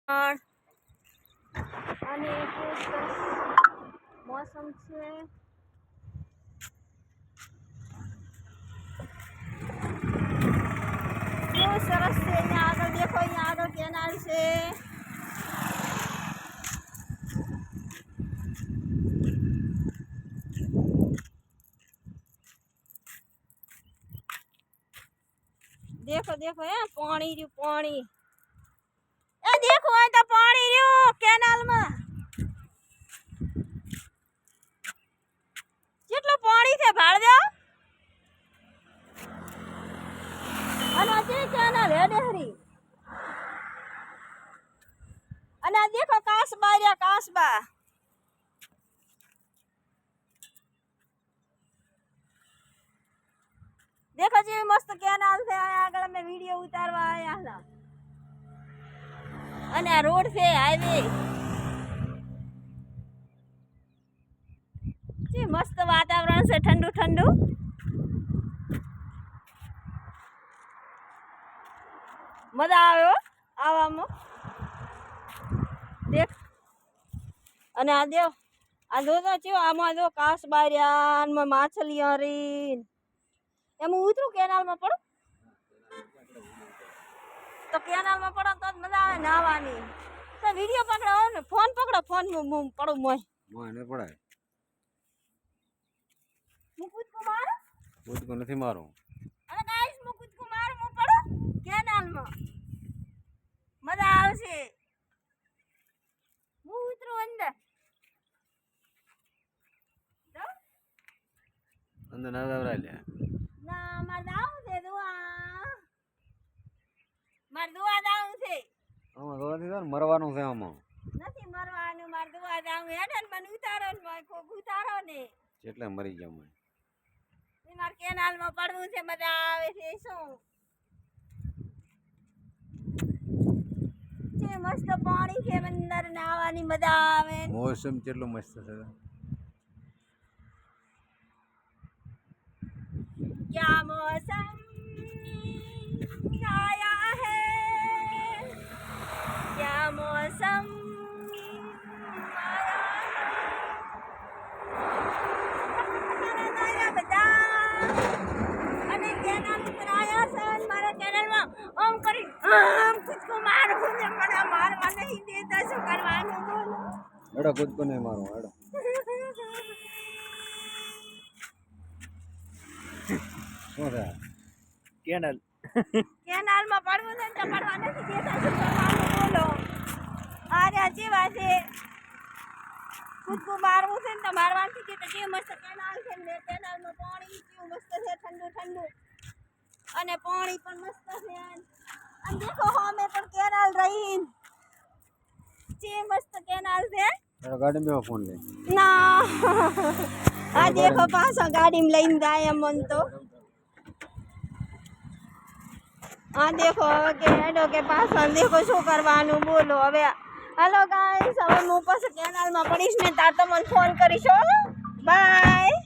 અને મોસમ છે બહુ સરસ છે। અહીંયા આગળ દેખો, અહીંયા આગળ કેનાલ છે। देखो देखो है पानी रु पानी ए देखो है तो पानी रु केनाल में કેટલો પાણી છે ભાળ દો અને જે કેનાલ હેડે હરી અને देखो कासबा रे कासबा देखो जी मस्त केनाल से आगळ में वीडियो उतारवा आया हला અને આ રોડ છે હાઈવે जी मस्त वातावरण से ठंडू ठंडू मजा आयो आवामो देख અને આ દેવ આ જો તો આમાં જો કાસબારિયાન માં માછલીઓ રીન એમ ઉતરું કેનાલ માં પડો તો કેનાલ માં પડો તો મજા આવે નાવાની તો વિડિયો પકડો ને ફોન પકડો ફોન માં પડો મોય ને પડાય મુકુત કુમાર કૂદ કો નથી મારો અરે ગાઈસ મુકુત કુમાર મો પડો કેનાલ માં મજા આવશે હું ઉતરું અંદર અંદર ના દવરાય લે ના માર દાવ છે દુઆ માર દુઆ દાવ છે આમાં દોવાથી તો મરવાનું છે આમાં નથી મરવાનું માર દુઆ દાવ હેડન મને ઉતારો ને કોક ઉતારો ને કેટલા મરી ગયા મને એ માર કેનાલ માં પડવું છે મજા આવે છે શું જે મસ્ત પાણી છે અંદર નાવાની મજા આવે મોસમ કેટલો મસ્ત છે क्या मौसम आया है क्या मौसम आया बता અને કેનાલ ઉપર આયા છે મારા કેનાલમાં ઓમ કરી આમ ખુદ કો મારો ને મને મારવા નહીં દેતા શું કરવાનું બોલો એડો કૂદ કો નહીં મારો એડો શું છે કેનાલ કેનાલ માં પડવું છે તો પડવા નથી દેતા શું કરવાનું બોલો અરે જેવા છે ખુદ કો મારવું છે તો મારવાનું છે તો જે મસ્ત કેનાલ છે ને કેનાલ માં પાણી કેવું મસ્ત છે ઠંડુ ઠંડુ અને પાણી પણ મસ્ત છે અને દેખો સામે પણ કેનાલ રહી જે મસ્ત કેનાલ છે એડો ગાડી में फोन ले ના આ દેખો પાછો ગાડીમાં લઈને જાય મન તો हाँ देखो के हेडो के पास देखो शू करवानु बोलो हवे हेलो गाइस હવે હું પછી કેનાલ માં પડીશ ને તાર તમને ફોન કરીશ બાય।